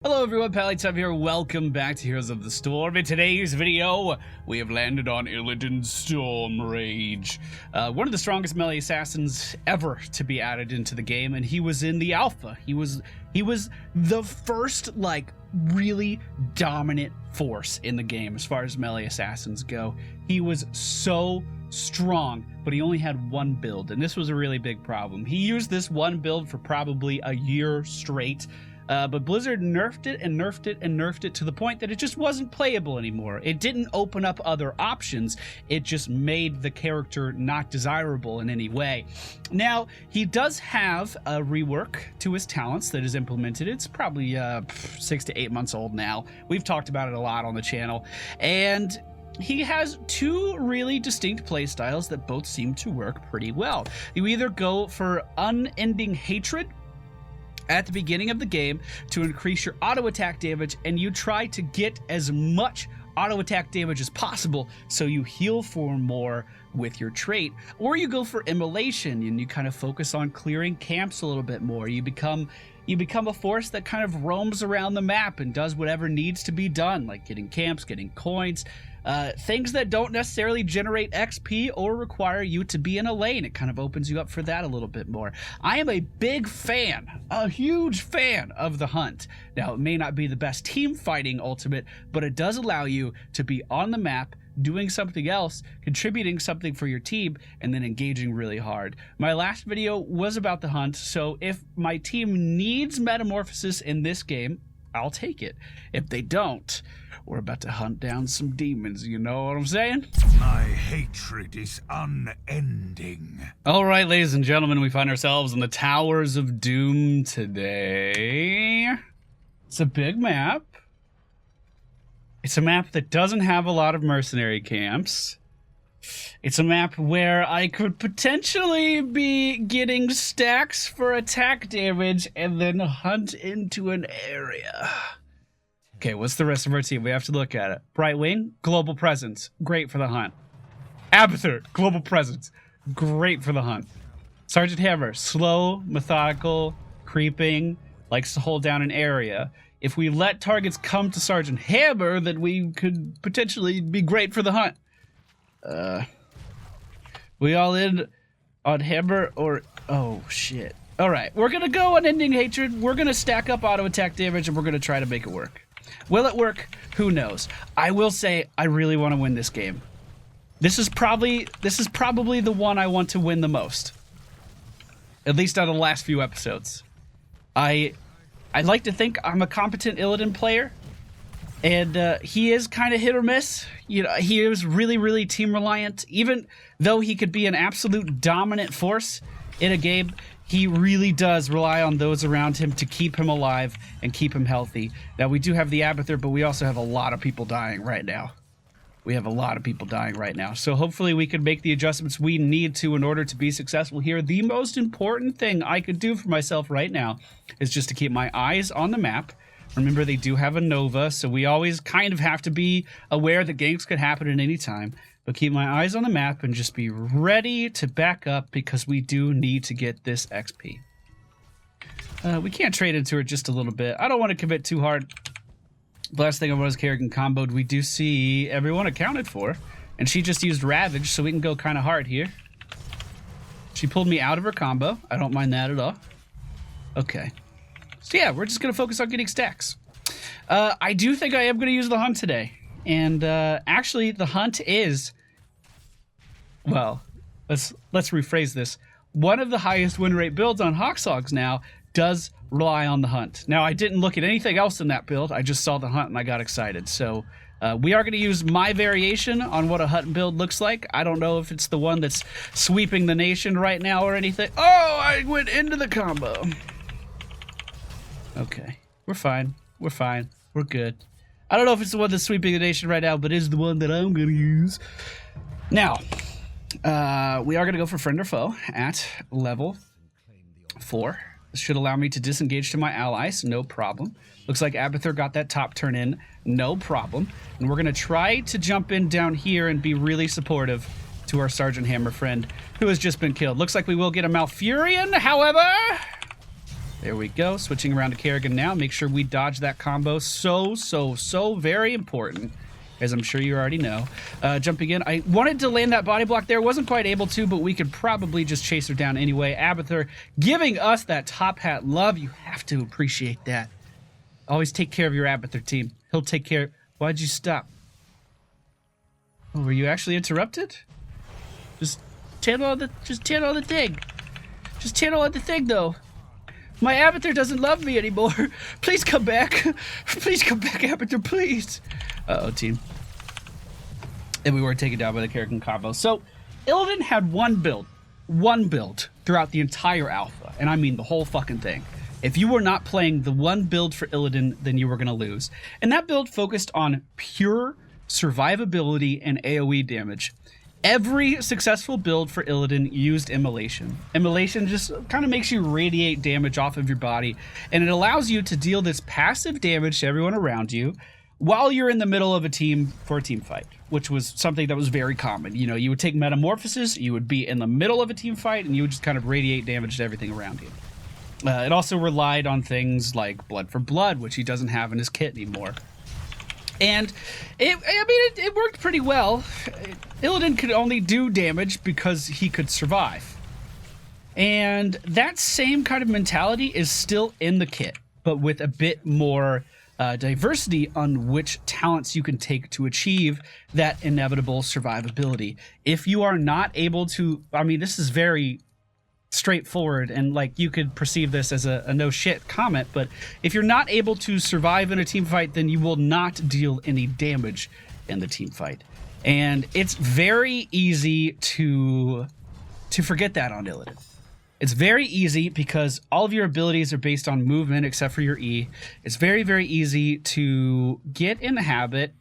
Hello everyone, Pally here. Welcome back to Heroes of the Storm. In today's video, we have landed on Illidan's Storm Rage. One of the strongest melee assassins ever to be added into the game, and he was in the alpha. He was the first, really dominant force in the game as far as melee assassins go. He was so strong, but he only had one build, and this was a really big problem. He used this one build for probably a year straight. But Blizzard nerfed it and nerfed it and nerfed it to the point that it just wasn't playable anymore. It didn't open up other options. It just made the character not desirable in any way. Now, he does have a rework to his talents that is implemented. It's probably 6 to 8 months old now. We've talked about it a lot on the channel. And he has two really distinct playstyles that both seem to work pretty well. You either go for unending hatred at the beginning of the game to increase your auto attack damage, and you try to get as much auto attack damage as possible so you heal for more with your trait, or you go for immolation and you kind of focus on clearing camps a little bit more. You become a force that kind of roams around the map and does whatever needs to be done, like getting camps, getting coins, things that don't necessarily generate XP or require you to be in a lane. It kind of opens you up for that a little bit more. I am a big fan, a huge fan of the hunt. Now, it may not be the best team fighting ultimate, but it does allow you to be on the map, doing something else, contributing something for your team, and then engaging really hard. My last video was about the hunt, so if my team needs metamorphosis in this game, I'll take it. If they don't, we're about to hunt down some demons, you know what I'm saying? My hatred is unending. All right, ladies and gentlemen, we find ourselves in the Towers of Doom today. It's a big map. It's a map that doesn't have a lot of mercenary camps. It's a map where I could potentially be getting stacks for attack damage and then hunt into an area. Okay, what's the rest of our team? We have to look at it. Brightwing, global presence, great for the hunt. Abathur, global presence, great for the hunt. Sergeant Hammer, slow, methodical, creeping, likes to hold down an area. If we let targets come to Sergeant Hammer, then we could potentially be great for the hunt. We all in on Hammer or... Oh, shit. All right, we're going to go on Ending Hatred. We're going to stack up auto attack damage, and we're going to try to make it work. Will it work? Who knows? I will say I really want to win this game. This is probably the one I want to win the most. At least out of the last few episodes. I'd like to think I'm a competent Illidan player, and he is kind of hit or miss. You know, he is really, really team reliant. Even though he could be an absolute dominant force in a game, he really does rely on those around him to keep him alive and keep him healthy. Now, we do have the Abathur, but we also have a lot of people dying right now. So hopefully we can make the adjustments we need to in order to be successful here. The most important thing I could do for myself right now is just to keep my eyes on the map. Remember, they do have a Nova, so we always kind of have to be aware that ganks could happen at any time. But keep my eyes on the map and just be ready to back up because we do need to get this XP. We can't trade into her just a little bit. I don't want to commit too hard. The last thing I was Kerrigan comboed, we do see everyone accounted for. And she just used Ravage, so we can go kind of hard here. She pulled me out of her combo. I don't mind that at all. Okay. So yeah, we're just going to focus on getting stacks. I do think I am going to use the hunt today. And actually, the hunt is... Well, let's rephrase this. One of the highest win rate builds on Hawksogs now does rely on the hunt. Now, I didn't look at anything else in that build. I just saw the hunt and I got excited. So we are going to use my variation on what a hunt build looks like. I don't know if it's the one that's sweeping the nation right now or anything. Oh, I went into the combo. Okay, we're fine. We're good. I don't know if it's the one that's sweeping the nation right now, but it is the one that I'm going to use. Now, we are going to go for friend or foe at level 4. This should allow me to disengage to my allies, no problem. Looks like Abathur got that top turn in, no problem. And we're going to try to jump in down here and be really supportive to our Sergeant Hammer friend, who has just been killed. Looks like we will get a Malfurion, however... There we go. Switching around to Kerrigan now. Make sure we dodge that combo. So very important, as I'm sure you already know. Jumping in. I wanted to land that body block there. Wasn't quite able to, but we could probably just chase her down anyway. Abathur giving us that top hat love. You have to appreciate that. Always take care of your Abathur team. He'll take care. Why'd you stop? Oh, were you actually interrupted? Just channel on the thing. Just channel on the thing, though. My Abathur doesn't love me anymore. Please come back. Please come back, Abathur, please. Uh-oh, team. And we were taken down by the Kerrigan combo. So, Illidan had one build throughout the entire alpha. And I mean the whole fucking thing. If you were not playing the one build for Illidan, then you were going to lose. And that build focused on pure survivability and AoE damage. Every successful build for Illidan used Immolation. Immolation just kind of makes you radiate damage off of your body, and it allows you to deal this passive damage to everyone around you while you're in the middle of a team fight, which was something that was very common. You know, you would take Metamorphosis, you would be in the middle of a team fight, and you would just kind of radiate damage to everything around you. It also relied on things like Blood for Blood, which he doesn't have in his kit anymore. And it worked pretty well. Illidan could only do damage because he could survive. And that same kind of mentality is still in the kit, but with a bit more diversity on which talents you can take to achieve that inevitable survivability. If you are not able to, I mean, this is very straightforward, and like you could perceive this as a no shit comment, but if you're not able to survive in a team fight, then you will not deal any damage in the team fight. And it's very easy to forget that on Illidan. It's very easy because all of your abilities are based on movement except for your E. It's very easy to get in the habit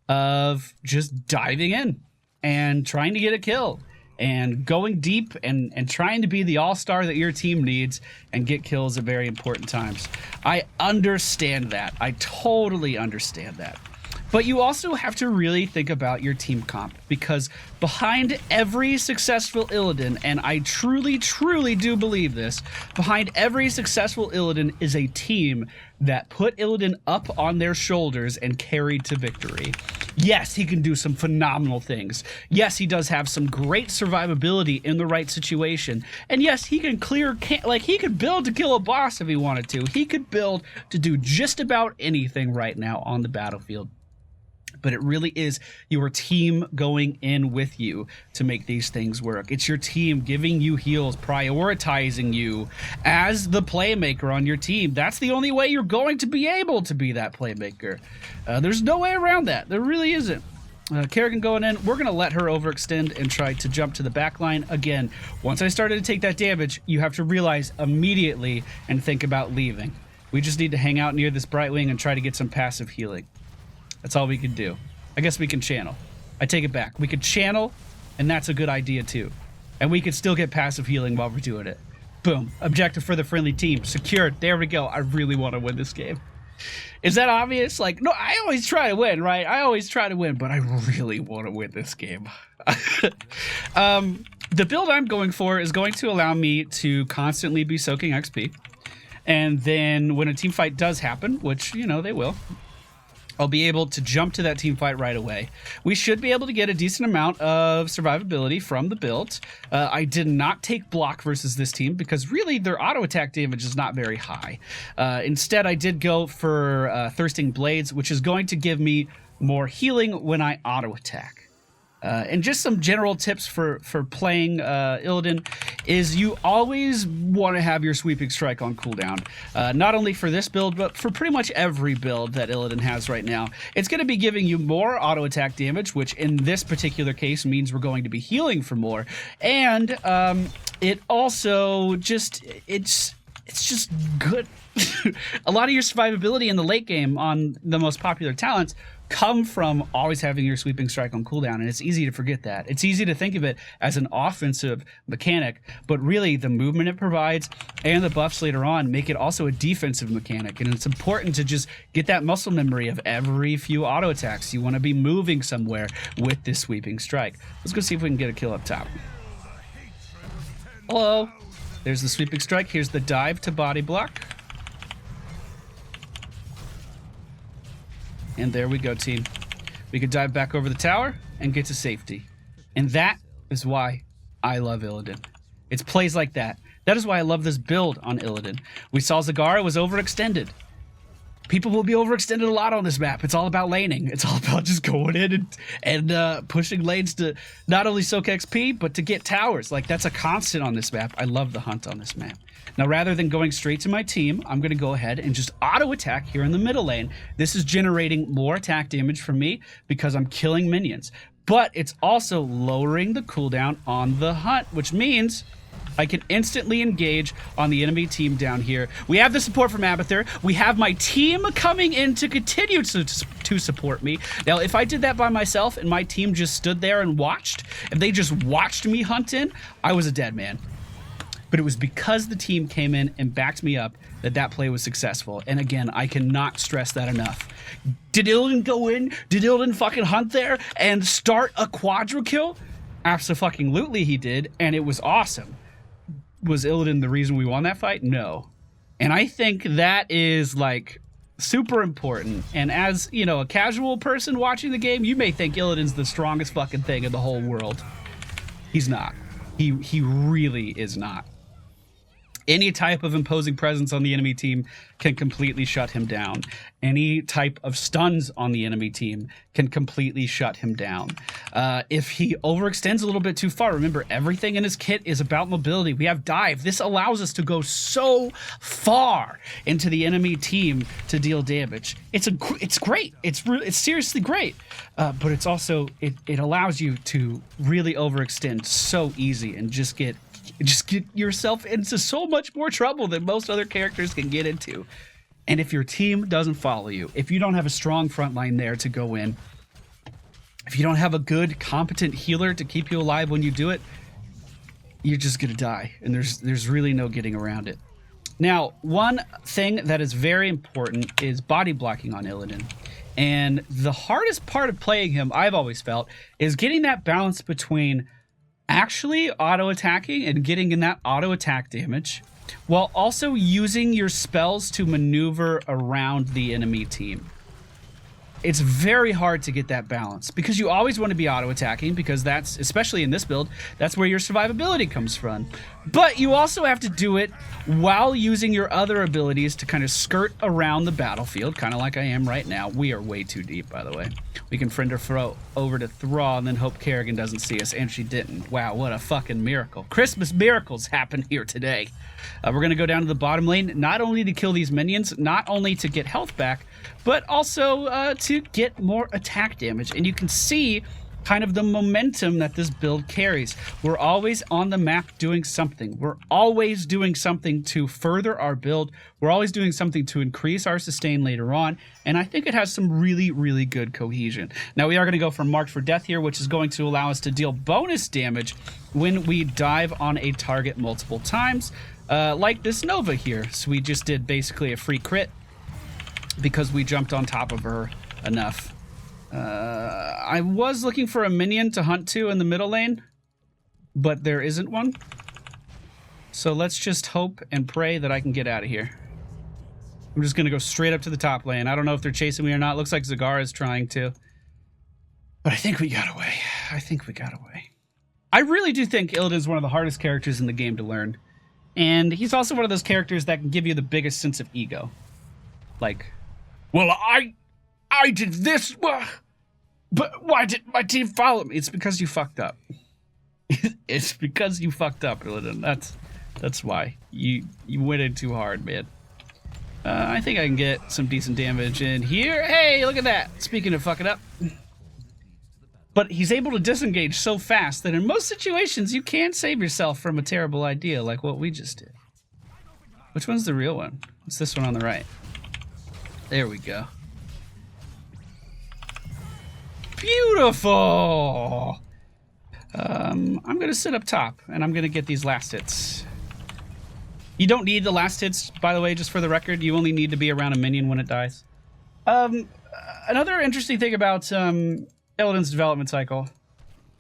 of just diving in and trying to get a kill and going deep and trying to be the all-star that your team needs and get kills at very important times. I understand that. I totally understand that. But you also have to really think about your team comp, because behind every successful Illidan, and I truly do believe this, behind every successful Illidan is a team that put Illidan up on their shoulders and carried to victory. Yes, he can do some phenomenal things. Yes, he does have some great survivability in the right situation. And yes, he can he could build to kill a boss if he wanted to. He could build to do just about anything right now on the battlefield. But it really is your team going in with you to make these things work. It's your team giving you heals, prioritizing you as the playmaker on your team. That's the only way you're going to be able to be that playmaker. There's no way around that. There really isn't. Kerrigan going in. We're going to let her overextend and try to jump to the back line. Again, once I started to take that damage, you have to realize immediately and think about leaving. We just need to hang out near this Brightwing and try to get some passive healing. That's all we can do. I guess we can channel. I take it back. We could channel, and that's a good idea too. And we could still get passive healing while we're doing it. Boom. Objective for the friendly team. Secured. There we go. I really want to win this game. Is that obvious? Like, no, I always try to win, right? I always try to win, but I really want to win this game. The build I'm going for is going to allow me to constantly be soaking XP. And then when a team fight does happen, which, you know, they will, I'll be able to jump to that team fight right away. We should be able to get a decent amount of survivability from the build. I did not take block versus this team because really their auto attack damage is not very high. Instead, I did go for Thirsting Blades, which is going to give me more healing when I auto attack. And just some general tips for playing Illidan is you always want to have your Sweeping Strike on cooldown. Not only for this build, but for pretty much every build that Illidan has right now. It's going to be giving you more auto attack damage, which in this particular case means we're going to be healing for more. And it also just, it's just good. A lot of your survivability in the late game on the most popular talents come from always having your Sweeping Strike on cooldown, and it's easy to forget that. It's easy to think of it as an offensive mechanic, but really the movement it provides and the buffs later on make it also a defensive mechanic, and it's important to just get that muscle memory of every few auto attacks. You want to be moving somewhere with this Sweeping Strike. Let's go see if we can get a kill up top. Hello. There's the sweeping strike. Here's the dive to body block. And there we go, team. We could dive back over the tower and get to safety. And that is why I love Illidan. It's plays like that. That is why I love this build on Illidan. We saw Zagara was overextended. People will be overextended a lot on this map. It's all about laning. It's all about just going in and pushing lanes to not only soak XP, but to get towers. Like, that's a constant on this map. I love the hunt on this map. Now, rather than going straight to my team, I'm going to go ahead and just auto-attack here in the middle lane. This is generating more attack damage for me because I'm killing minions. But it's also lowering the cooldown on the hunt, which means I can instantly engage on the enemy team down here. We have the support from Abathur. We have my team coming in to continue to support me. Now, if I did that by myself and my team just stood there and watched, if they just watched me hunt in, I was a dead man. But it was because the team came in and backed me up that that play was successful. And again, I cannot stress that enough. Did Illidan go in? Did Illidan fucking hunt there and start a quadra kill? Abso-fucking-lutely he did, and it was awesome. Was Illidan the reason we won that fight? No. And I think that is, like, super important. And as, you know, a casual person watching the game, you may think Illidan's the strongest fucking thing in the whole world. He's not. He really is not. Any type of imposing presence on the enemy team can completely shut him down. Any type of stuns on the enemy team can completely shut him down. If he overextends a little bit too far, remember, everything in his kit is about mobility. We have dive. This allows us to go so far into the enemy team to deal damage. It's great. It's seriously great. But it's also, it allows you to really overextend so easy and just get yourself into so much more trouble than most other characters can get into. And if your team doesn't follow you, if you don't have a strong front line there to go in, if you don't have a good, competent healer to keep you alive when you do it, you're just gonna die. And there's really no getting around it. Now, one thing that is very important is body blocking on Illidan. And the hardest part of playing him, I've always felt, is getting that balance between actually auto-attacking and getting in that auto-attack damage while also using your spells to maneuver around the enemy team. It's very hard to get that balance because you always want to be auto-attacking because that's, especially in this build, that's where your survivability comes from. But you also have to do it while using your other abilities to kind of skirt around the battlefield, kind of like I am right now. We are way too deep, by the way. We can friend or throw over to Thrall and then hope Kerrigan doesn't see us, and she didn't. Wow, what a fucking miracle. Christmas miracles happen here today. We're going to go down to the bottom lane, not only to kill these minions, not only to get health back, but also to get more attack damage. And you can see kind of the momentum that this build carries. We're always on the map doing something. We're always doing something to further our build. We're always doing something to increase our sustain later on. And I think it has some really, really good cohesion. Now we are going to go for Marked for Death here, which is going to allow us to deal bonus damage when we dive on a target multiple times, like this Nova here. So we just did basically a free crit because we jumped on top of her enough. I was looking for a minion to hunt to in the middle lane, but there isn't one. So let's just hope and pray that I can get out of here. I'm just going to go straight up to the top lane. I don't know if they're chasing me or not. Looks like Zagara is trying to. But I think we got away. I think we got away. I really do think Illidan is one of the hardest characters in the game to learn. And he's also one of those characters that can give you the biggest sense of ego. Like, well, I did this, but why did my team follow me? It's because you fucked up. It's because you fucked up, Illidan. That's why. You went in too hard, man. I think I can get some decent damage in here. Hey, look at that. Speaking of fucking up. But he's able to disengage so fast that in most situations you can save yourself from a terrible idea like what we just did. Which one's the real one? It's this one on the right. There we go. Beautiful! I'm gonna sit up top, and I'm gonna get these last hits. You don't need the last hits, by the way, just for the record. You only need to be around a minion when it dies. Another interesting thing about Illidan's development cycle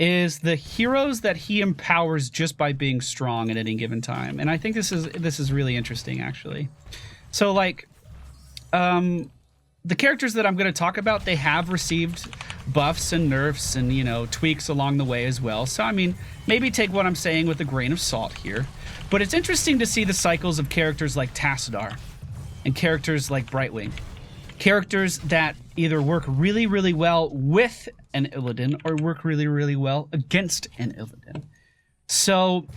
is the heroes that he empowers just by being strong at any given time. And I think this is really interesting, actually. So, like, the characters that I'm going to talk about, they have received buffs and nerfs and, you know, tweaks along the way as well. So, I mean, maybe take what I'm saying with a grain of salt here. But it's interesting to see the cycles of characters like Tassadar and characters like Brightwing. Characters that either work really, really well with an Illidan or work really, really well against an Illidan. So,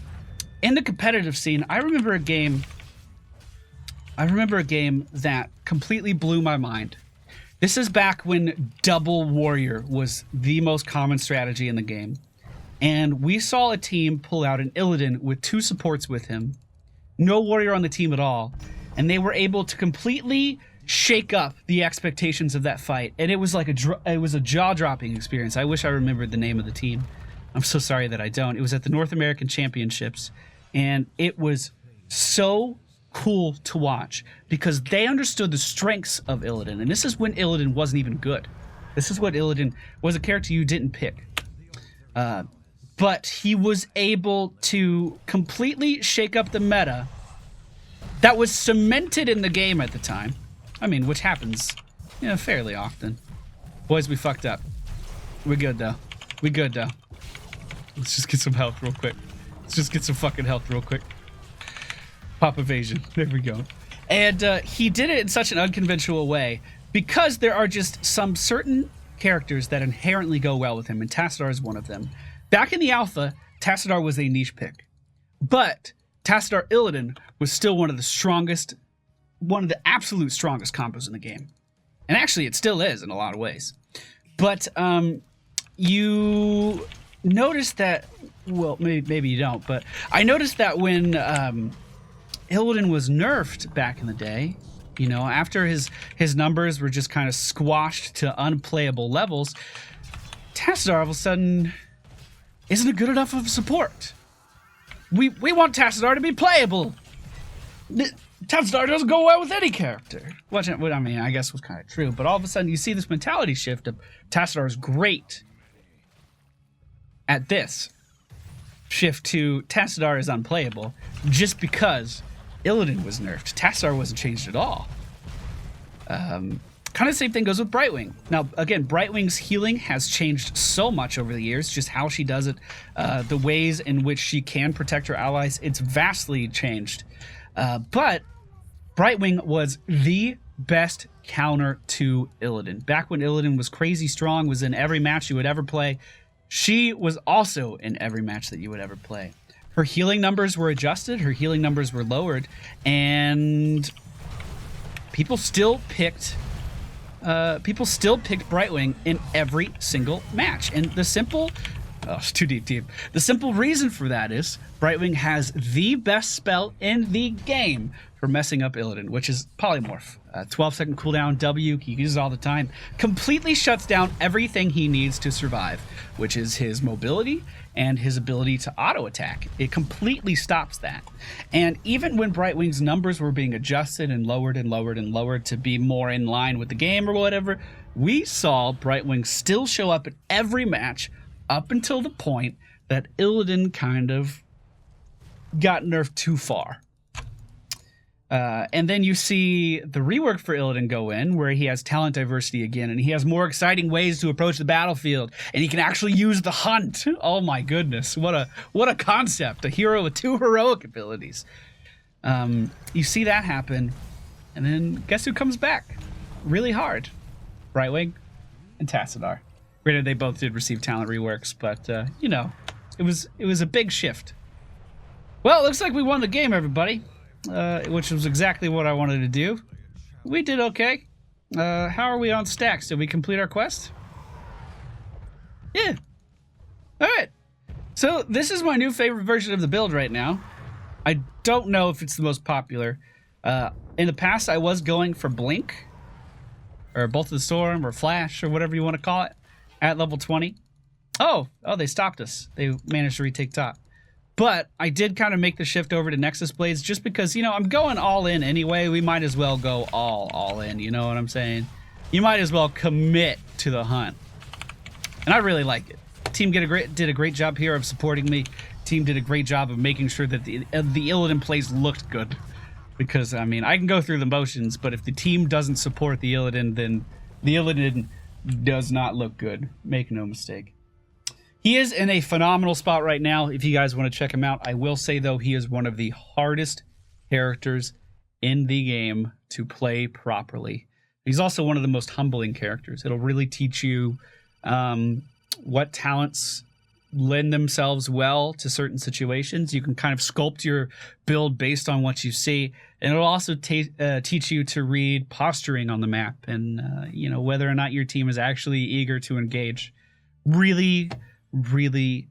in the competitive scene, I remember a game that completely blew my mind. This is back when double warrior was the most common strategy in the game. And we saw a team pull out an Illidan with 2 supports with him. No warrior on the team at all. And they were able to completely shake up the expectations of that fight. And it was like a jaw-dropping experience. I wish I remembered the name of the team. I'm so sorry that I don't. It was at the North American Championships. And it was so cool to watch because they understood the strengths of Illidan, and this is when Illidan wasn't even good. This is what Illidan was, a character you didn't pick, but he was able to completely shake up the meta that was cemented in the game at the time. I mean, which happens, you know, fairly often. Boys, we fucked up. We're good though. We good though. Let's just get some health real quick. Let's just get some fucking health real quick. Pop evasion. There we go. And he did it in such an unconventional way because there are just some certain characters that inherently go well with him, and Tassadar is one of them. Back in the alpha, Tassadar was a niche pick, but Tassadar Illidan was still one of the absolute strongest combos in the game. And actually, it still is in a lot of ways. But you notice that, well, maybe you don't, but I noticed that when Illidan was nerfed back in the day, you know, after his numbers were just kind of squashed to unplayable levels, Tassadar all of a sudden isn't a good enough of a support. We want Tassadar to be playable. Tassadar doesn't go well with any character. Which, I mean, I guess was kind of true, but all of a sudden you see this mentality shift of Tassadar is great at this. Shift to Tassadar is unplayable just because Illidan was nerfed. Tassadar wasn't changed at all. Kind of the same thing goes with Brightwing. Now, again, Brightwing's healing has changed so much over the years, just how she does it, the ways in which she can protect her allies, it's vastly changed. But Brightwing was the best counter to Illidan. Back when Illidan was crazy strong, was in every match you would ever play, she was also in every match that you would ever play. Her healing numbers were adjusted, her healing numbers were lowered, and people still picked Brightwing in every single match. And the simple, oh, it's too deep. The simple reason for that is Brightwing has the best spell in the game for messing up Illidan, which is Polymorph. 12-second cooldown W, he uses it all the time. Completely shuts down everything he needs to survive, which is his mobility and his ability to auto-attack. It completely stops that. And even when Brightwing's numbers were being adjusted and lowered and lowered and lowered to be more in line with the game or whatever, we saw Brightwing still show up at every match up until the point that Illidan kind of got nerfed too far. And then you see the rework for Illidan go in, where he has talent diversity again, and he has more exciting ways to approach the battlefield, and he can actually use the hunt. Oh my goodness, what a concept! A hero with 2 heroic abilities. You see that happen, and then guess who comes back? Really hard. Brightwing and Tassadar. Granted, they both did receive talent reworks, but you know, it was a big shift. Well, it looks like we won the game, everybody. Which was exactly what I wanted to do. We did okay. How are we on stacks? Did we complete our quest? Yeah. Alright. So this is my new favorite version of the build right now. I don't know if it's the most popular. In the past, I was going for Blink, or Bolt of the Storm, or Flash, or whatever you want to call it, at level 20. Oh, they stopped us. They managed to retake top. But I did kind of make the shift over to Nexus Blades just because, you know, I'm going all in anyway. We might as well go all in, you know what I'm saying? You might as well commit to the hunt. And I really like it. Team did a great job here of supporting me. Team did a great job of making sure that the Illidan plays looked good. Because, I mean, I can go through the motions, but if the team doesn't support the Illidan, then the Illidan does not look good. Make no mistake. He is in a phenomenal spot right now, if you guys want to check him out. I will say, though, he is one of the hardest characters in the game to play properly. He's also one of the most humbling characters. It'll really teach you what talents lend themselves well to certain situations. You can kind of sculpt your build based on what you see, and it'll also teach you to read posturing on the map and you know, whether or not your team is actually eager to engage. Really, really,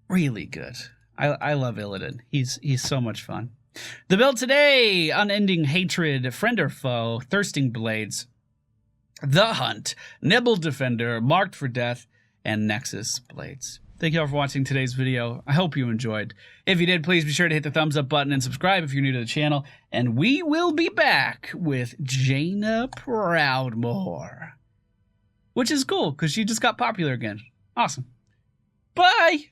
really good. I love Illidan. He's so much fun. The build today: Unending Hatred, Friend or Foe, Thirsting Blades, The Hunt, Nibble Defender, Marked for Death, and Nexus Blades. Thank you all for watching today's video. I hope you enjoyed. If you did, please be sure to hit the thumbs up button and subscribe if you're new to the channel. And we will be back with Jaina Proudmoore, which is cool because she just got popular again. Awesome. Bye!